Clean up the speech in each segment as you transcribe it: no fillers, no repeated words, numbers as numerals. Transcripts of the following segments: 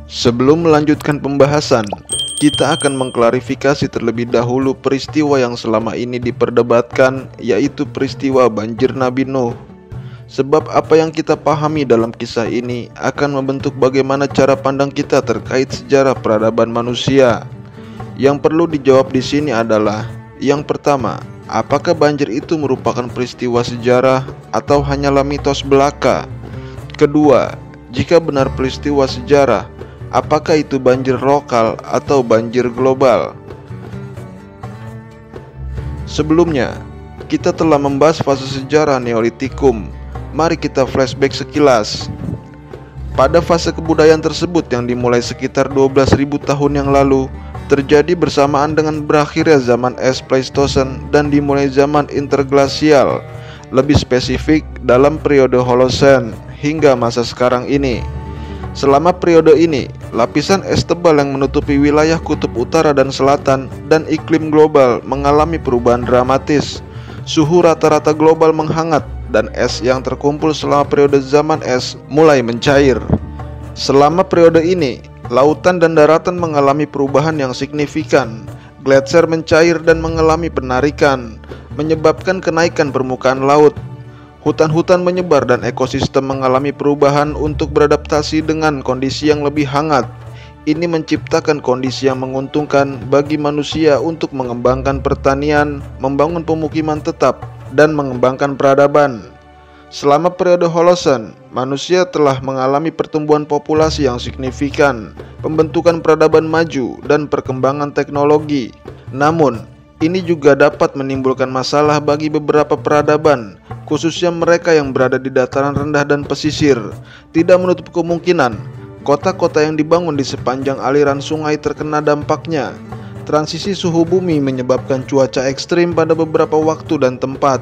Sebelum melanjutkan pembahasan, kita akan mengklarifikasi terlebih dahulu peristiwa yang selama ini diperdebatkan, yaitu peristiwa banjir Nabi Nuh. Sebab apa yang kita pahami dalam kisah ini akan membentuk bagaimana cara pandang kita terkait sejarah peradaban manusia. Yang perlu dijawab di sini adalah, yang pertama, apakah banjir itu merupakan peristiwa sejarah atau hanyalah mitos belaka? Kedua, jika benar peristiwa sejarah, apakah itu banjir lokal atau banjir global? Sebelumnya, kita telah membahas fase sejarah Neolitikum. Mari kita flashback sekilas. Pada fase kebudayaan tersebut yang dimulai sekitar 12.000 tahun yang lalu, terjadi bersamaan dengan berakhirnya zaman es Pleistosen dan dimulai zaman interglasial, lebih spesifik dalam periode Holosen hingga masa sekarang ini. Selama periode ini, lapisan es tebal yang menutupi wilayah kutub utara dan selatan dan iklim global mengalami perubahan dramatis. Suhu rata-rata global menghangat dan es yang terkumpul selama periode zaman es mulai mencair. Selama periode ini, lautan dan daratan mengalami perubahan yang signifikan. Gletser mencair dan mengalami penarikan, menyebabkan kenaikan permukaan laut. Hutan-hutan menyebar dan ekosistem mengalami perubahan untuk beradaptasi dengan kondisi yang lebih hangat. Ini menciptakan kondisi yang menguntungkan bagi manusia untuk mengembangkan pertanian, membangun pemukiman tetap, dan mengembangkan peradaban. Selama periode Holosen, manusia telah mengalami pertumbuhan populasi yang signifikan, pembentukan peradaban maju, dan perkembangan teknologi. Namun, ini juga dapat menimbulkan masalah bagi beberapa peradaban, khususnya mereka yang berada di dataran rendah dan pesisir. Tidak menutup kemungkinan kota-kota yang dibangun di sepanjang aliran sungai terkena dampaknya. Transisi suhu bumi menyebabkan cuaca ekstrim pada beberapa waktu dan tempat,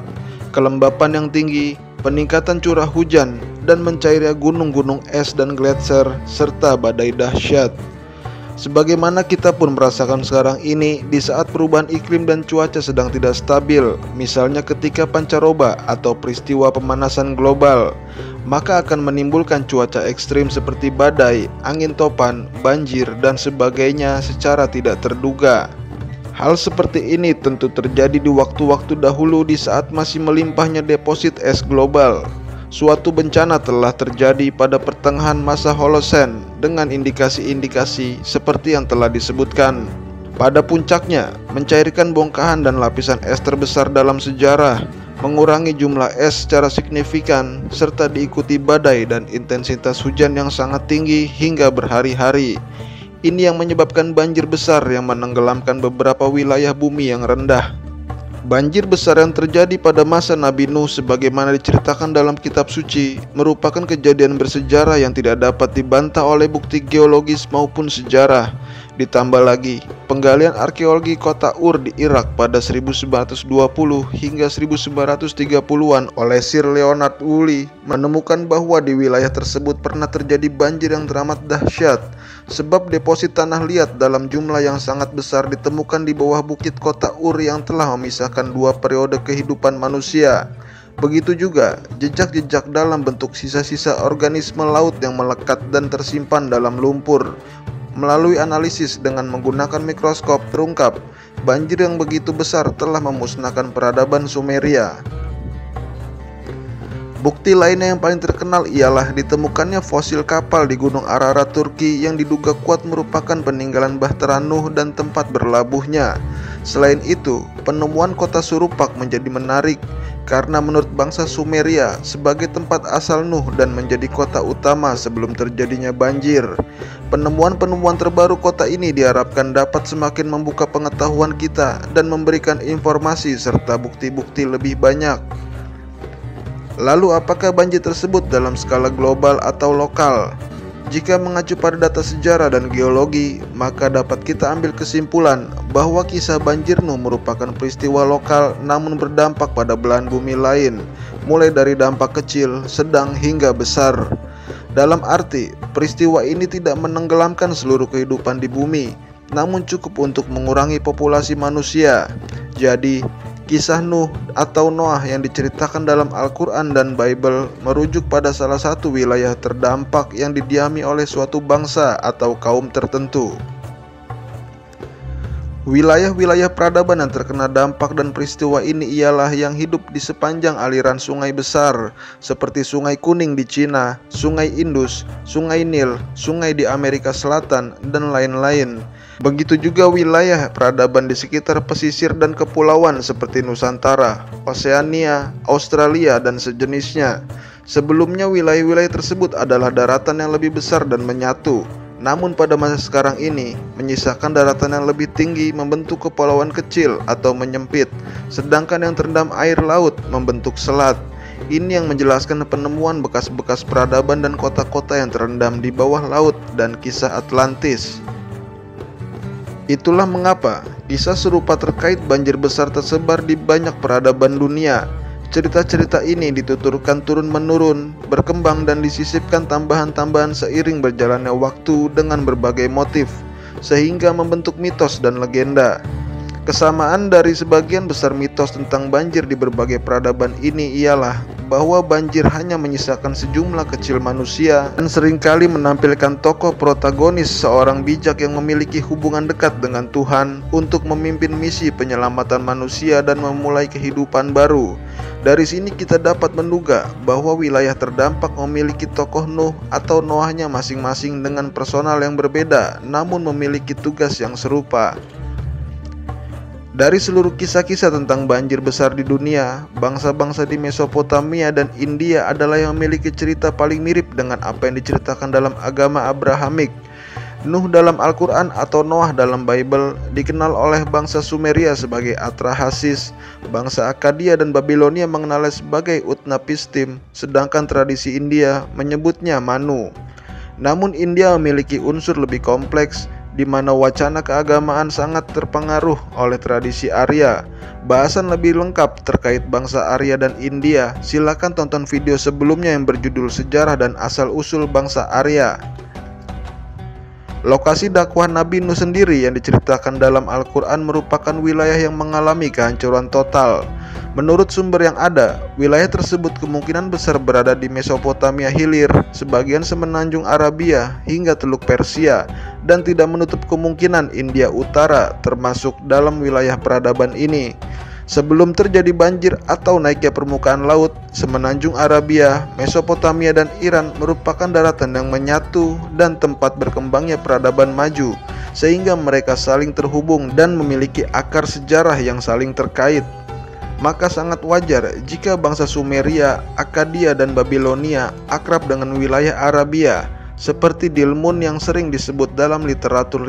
kelembapan yang tinggi, peningkatan curah hujan, dan mencairnya gunung-gunung es dan gletser, serta badai dahsyat. Sebagaimana kita pun merasakan sekarang ini di saat perubahan iklim dan cuaca sedang tidak stabil, misalnya ketika pancaroba atau peristiwa pemanasan global, maka akan menimbulkan cuaca ekstrim seperti badai, angin topan, banjir, dan sebagainya secara tidak terduga. Hal seperti ini tentu terjadi di waktu-waktu dahulu di saat masih melimpahnya deposit es global. Suatu bencana telah terjadi pada pertengahan masa Holosen dengan indikasi-indikasi seperti yang telah disebutkan. Pada puncaknya, mencairkan bongkahan dan lapisan es terbesar dalam sejarah, mengurangi jumlah es secara signifikan, serta diikuti badai dan intensitas hujan yang sangat tinggi hingga berhari-hari. Ini yang menyebabkan banjir besar yang menenggelamkan beberapa wilayah bumi yang rendah. Banjir besar yang terjadi pada masa Nabi Nuh sebagaimana diceritakan dalam kitab suci merupakan kejadian bersejarah yang tidak dapat dibantah oleh bukti geologis maupun sejarah. Ditambah lagi, penggalian arkeologi kota Ur di Irak pada 1920 hingga 1930-an oleh Sir Leonard Woolley menemukan bahwa di wilayah tersebut pernah terjadi banjir yang teramat dahsyat, sebab deposit tanah liat dalam jumlah yang sangat besar ditemukan di bawah bukit kota Ur yang telah memisahkan dua periode kehidupan manusia. Begitu juga jejak-jejak dalam bentuk sisa-sisa organisme laut yang melekat dan tersimpan dalam lumpur. Melalui analisis dengan menggunakan mikroskop terungkap, banjir yang begitu besar telah memusnahkan peradaban Sumeria. Bukti lainnya yang paling terkenal ialah ditemukannya fosil kapal di Gunung Ararat, Turki yang diduga kuat merupakan peninggalan Bahtera Nuh dan tempat berlabuhnya. Selain itu, penemuan kota Surupak menjadi menarik karena menurut bangsa Sumeria sebagai tempat asal Nuh dan menjadi kota utama sebelum terjadinya banjir. Penemuan-penemuan terbaru kota ini diharapkan dapat semakin membuka pengetahuan kita dan memberikan informasi serta bukti-bukti lebih banyak. Lalu apakah banjir tersebut dalam skala global atau lokal? Jika mengacu pada data sejarah dan geologi, maka dapat kita ambil kesimpulan bahwa kisah banjir Nuh merupakan peristiwa lokal namun berdampak pada belahan bumi lain, mulai dari dampak kecil, sedang, hingga besar. Dalam arti, peristiwa ini tidak menenggelamkan seluruh kehidupan di bumi, namun cukup untuk mengurangi populasi manusia. Jadi, Kisah Nuh atau Noah yang diceritakan dalam Al-Quran dan Bible merujuk pada salah satu wilayah terdampak yang didiami oleh suatu bangsa atau kaum tertentu. Wilayah-wilayah peradaban yang terkena dampak dan peristiwa ini ialah yang hidup di sepanjang aliran sungai besar seperti Sungai Kuning di Cina, Sungai Indus, Sungai Nil, sungai di Amerika Selatan, dan lain-lain. Begitu juga wilayah peradaban di sekitar pesisir dan kepulauan seperti Nusantara, Oseania, Australia, dan sejenisnya. Sebelumnya wilayah-wilayah tersebut adalah daratan yang lebih besar dan menyatu. Namun pada masa sekarang ini, menyisakan daratan yang lebih tinggi membentuk kepulauan kecil atau menyempit, sedangkan yang terendam air laut membentuk selat. Ini yang menjelaskan penemuan bekas-bekas peradaban dan kota-kota yang terendam di bawah laut dan kisah Atlantis. Itulah mengapa kisah serupa terkait banjir besar tersebar di banyak peradaban dunia. Cerita-cerita ini dituturkan turun-menurun, berkembang dan disisipkan tambahan-tambahan seiring berjalannya waktu dengan berbagai motif, sehingga membentuk mitos dan legenda. Kesamaan dari sebagian besar mitos tentang banjir di berbagai peradaban ini ialah bahwa banjir hanya menyisakan sejumlah kecil manusia dan seringkali menampilkan tokoh protagonis seorang bijak yang memiliki hubungan dekat dengan Tuhan untuk memimpin misi penyelamatan manusia dan memulai kehidupan baru. Dari sini kita dapat menduga bahwa wilayah terdampak memiliki tokoh Nuh atau Noahnya masing-masing dengan personal yang berbeda namun memiliki tugas yang serupa. Dari seluruh kisah-kisah tentang banjir besar di dunia, bangsa-bangsa di Mesopotamia dan India adalah yang memiliki cerita paling mirip dengan apa yang diceritakan dalam agama Abrahamik. Nuh dalam Al-Quran atau Noah dalam Bible dikenal oleh bangsa Sumeria sebagai Atrahasis, bangsa Akkadia dan Babilonia mengenalnya sebagai Utnapishtim, sedangkan tradisi India menyebutnya Manu. Namun India memiliki unsur lebih kompleks, di mana wacana keagamaan sangat terpengaruh oleh tradisi Arya. Bahasan lebih lengkap terkait bangsa Arya dan India, silakan tonton video sebelumnya yang berjudul Sejarah dan Asal-Usul Bangsa Arya. Lokasi dakwah Nabi Nuh sendiri yang diceritakan dalam Al-Quran merupakan wilayah yang mengalami kehancuran total. Menurut sumber yang ada, wilayah tersebut kemungkinan besar berada di Mesopotamia Hilir, sebagian semenanjung Arabia hingga Teluk Persia, dan tidak menutup kemungkinan India Utara termasuk dalam wilayah peradaban ini. Sebelum terjadi banjir atau naiknya permukaan laut, semenanjung Arabia, Mesopotamia, dan Iran merupakan daratan yang menyatu dan tempat berkembangnya peradaban maju, sehingga mereka saling terhubung dan memiliki akar sejarah yang saling terkait. Maka sangat wajar jika bangsa Sumeria, Akkadia, dan Babilonia akrab dengan wilayah Arabia, seperti Dilmun yang sering disebut dalam literatur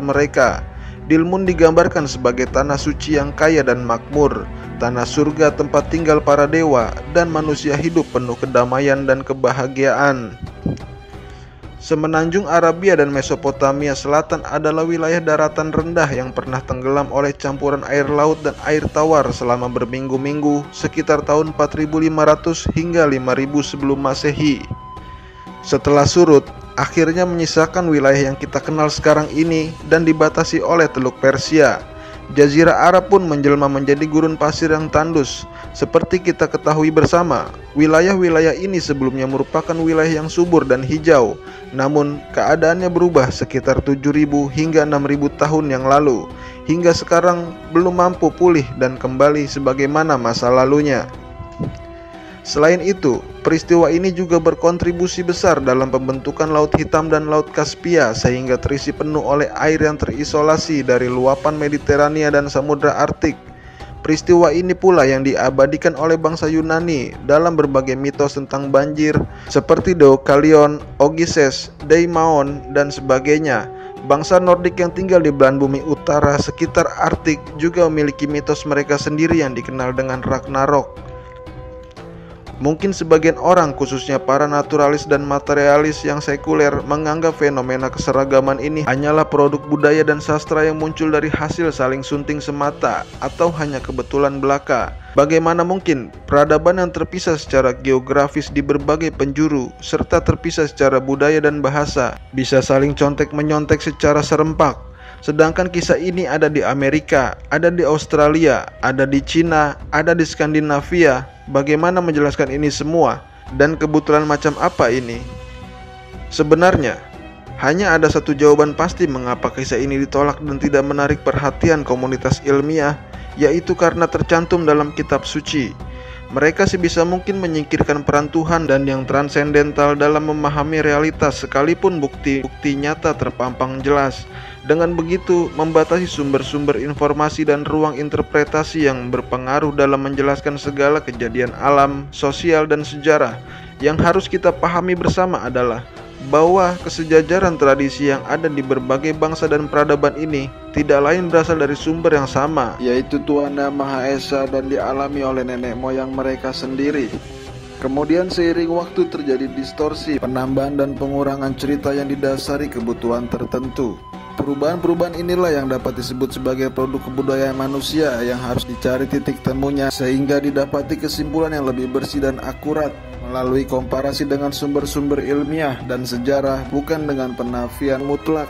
mereka. Dilmun digambarkan sebagai tanah suci yang kaya dan makmur, tanah surga tempat tinggal para dewa, dan manusia hidup penuh kedamaian dan kebahagiaan. Semenanjung Arabia dan Mesopotamia Selatan adalah wilayah daratan rendah yang pernah tenggelam oleh campuran air laut dan air tawar selama berminggu-minggu sekitar tahun 4500 hingga 5000 sebelum Masehi. Setelah surut, akhirnya menyisakan wilayah yang kita kenal sekarang ini dan dibatasi oleh Teluk Persia. Jazirah Arab pun menjelma menjadi gurun pasir yang tandus. Seperti kita ketahui bersama, wilayah-wilayah ini sebelumnya merupakan wilayah yang subur dan hijau. Namun keadaannya berubah sekitar 7.000 hingga 6.000 tahun yang lalu. Hingga sekarang belum mampu pulih dan kembali sebagaimana masa lalunya. Selain itu, peristiwa ini juga berkontribusi besar dalam pembentukan Laut Hitam dan Laut Kaspia sehingga terisi penuh oleh air yang terisolasi dari luapan Mediterania dan Samudra Arktik. Peristiwa ini pula yang diabadikan oleh bangsa Yunani dalam berbagai mitos tentang banjir seperti Deukalion, Ogyges, Deimaon, dan sebagainya. Bangsa Nordik yang tinggal di belahan bumi utara sekitar Arktik juga memiliki mitos mereka sendiri yang dikenal dengan Ragnarok. Mungkin sebagian orang, khususnya para naturalis dan materialis yang sekuler, menganggap fenomena keseragaman ini hanyalah produk budaya dan sastra yang muncul dari hasil saling sunting semata atau hanya kebetulan belaka. Bagaimana mungkin peradaban yang terpisah secara geografis di berbagai penjuru serta terpisah secara budaya dan bahasa bisa saling contek-menyontek secara serempak? Sedangkan kisah ini ada di Amerika, ada di Australia, ada di Cina, ada di Skandinavia. Bagaimana menjelaskan ini semua? Dan kebetulan macam apa ini? Sebenarnya, hanya ada satu jawaban pasti mengapa kisah ini ditolak dan tidak menarik perhatian komunitas ilmiah, yaitu karena tercantum dalam kitab suci. Mereka sebisa mungkin menyingkirkan peran Tuhan dan yang transendental dalam memahami realitas sekalipun bukti-bukti nyata terpampang jelas. Dengan begitu, membatasi sumber-sumber informasi dan ruang interpretasi yang berpengaruh dalam menjelaskan segala kejadian alam, sosial, dan sejarah. Yang harus kita pahami bersama adalah bahwa kesejajaran tradisi yang ada di berbagai bangsa dan peradaban ini tidak lain berasal dari sumber yang sama, yaitu Tuhan Yang Maha Esa, dan dialami oleh nenek moyang mereka sendiri. Kemudian seiring waktu terjadi distorsi, penambahan dan pengurangan cerita yang didasari kebutuhan tertentu. Perubahan-perubahan inilah yang dapat disebut sebagai produk kebudayaan manusia yang harus dicari titik temunya sehingga didapati kesimpulan yang lebih bersih dan akurat melalui komparasi dengan sumber-sumber ilmiah dan sejarah, bukan dengan penafian mutlak.